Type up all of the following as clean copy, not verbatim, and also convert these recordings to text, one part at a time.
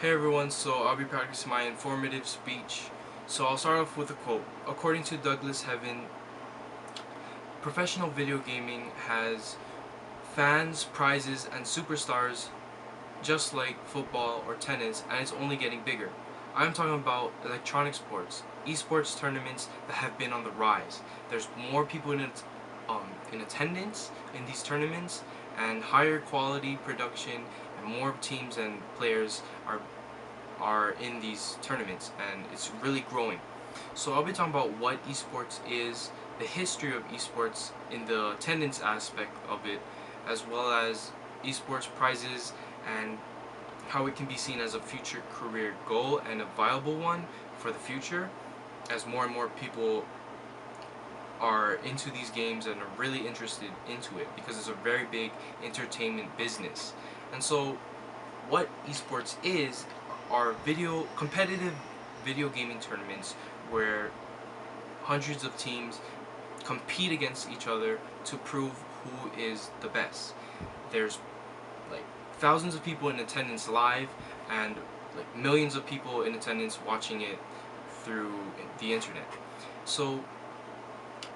Hey everyone, so I'll be practicing my informative speech. So I'll start off with a quote. According to Douglas Heaven, professional video gaming has fans, prizes, and superstars just like football or tennis, and it's only getting bigger. I'm talking about electronic sports, esports tournaments that have been on the rise. There's more people in attendance in these tournaments, and higher quality production, and more teams and players are in these tournaments, and it's really growing. So I'll be talking about what esports is, the history of esports in the attendance aspect of it, as well as esports prizes and how it can be seen as a future career goal and a viable one for the future, as more and more people are into these games and are really interested into it, because it's a very big entertainment business. And so what esports is are competitive video gaming tournaments where hundreds of teams compete against each other to prove who is the best. There's like thousands of people in attendance live, and like millions of people in attendance watching it through the internet. So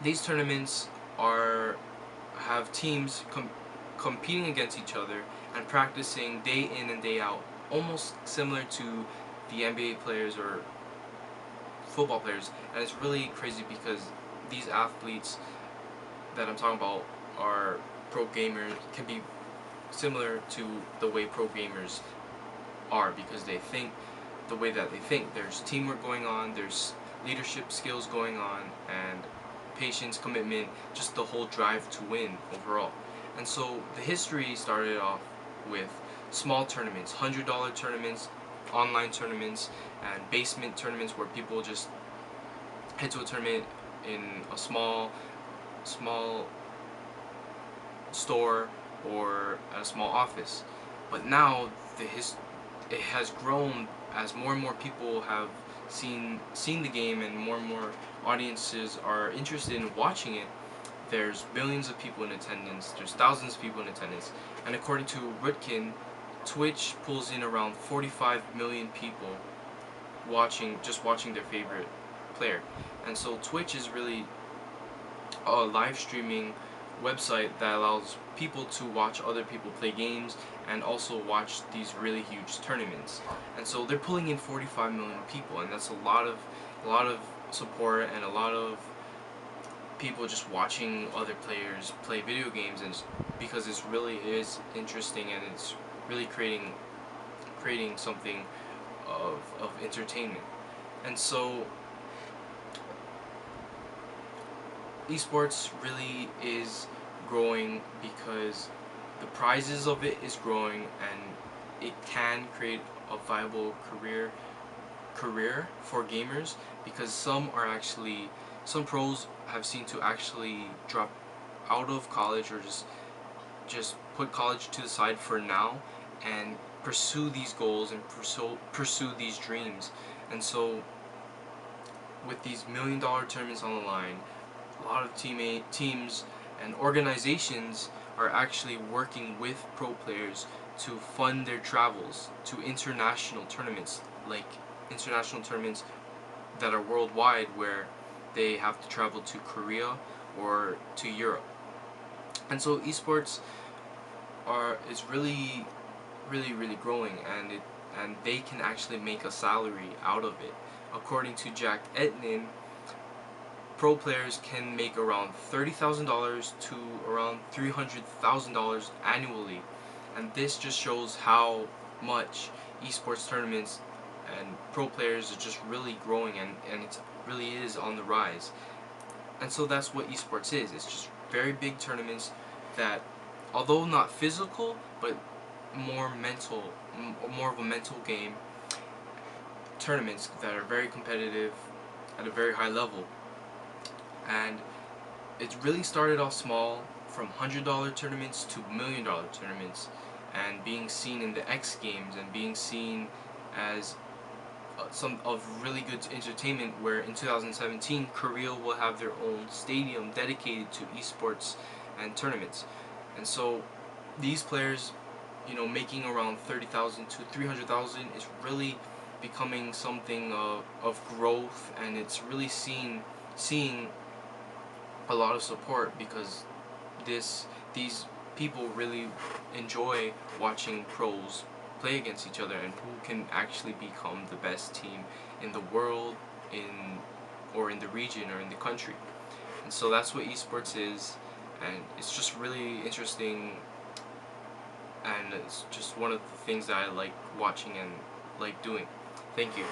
these tournaments have teams competing against each other and practicing day in and day out, almost similar to the NBA players or football players. And it's really crazy because these athletes that I'm talking about are pro gamers, can be similar to the way pro gamers are, because they think the way that they think. There's teamwork going on, there's leadership skills going on, and patience, commitment, just the whole drive to win overall. And so the history started off with small tournaments, $100 tournaments, online tournaments, and basement tournaments where people just head to a tournament in a small store or a small office. But now it has grown as more and more people have seen the game, and more audiences are interested in watching it. There's billions of people in attendance, there's thousands of people in attendance, and according to Rutkin, Twitch pulls in around 45 million people just watching their favorite player. And so Twitch is really a live streaming website that allows people to watch other people play games and also watch these really huge tournaments. And so they're pulling in 45 million people, and that's a lot of support and a lot of people just watching other players play video games, and because it really is interesting, and it's really creating something of entertainment. And so esports really is growing because the prizes of it is growing, and it can create a viable career for gamers, because some pros have seen to actually drop out of college, or just put college to the side for now and pursue these goals and pursue these dreams. And so with these $1 million tournaments on the line, a lot of teams and organizations are actually working with pro players to fund their travels to international tournaments, like international tournaments that are worldwide, where they have to travel to Korea or to Europe. And so esports is really growing, and they can actually make a salary out of it. According to Jack Etnin, pro players can make around $30,000 to around $300,000 annually, and this just shows how much esports tournaments and pro players are just really growing, and it really is on the rise. And so that's what esports is. It's just very big tournaments that, although not physical, but more of a mental game, tournaments that are very competitive at a very high level. And it really started off small, from $100 tournaments to $1 million tournaments, and being seen in the X Games, and being seen as some of really good entertainment, where in 2017 Korea will have their own stadium dedicated to esports and tournaments. And so these players making around 30,000 to 300,000 is really becoming something of growth, and it's really seeing a lot of support, because these people really enjoy watching pros play against each other, and who can actually become the best team in the world, or in the region, or in the country. And so that's what esports is, and it's just really interesting, and it's just one of the things that I like watching and like doing. Thank you.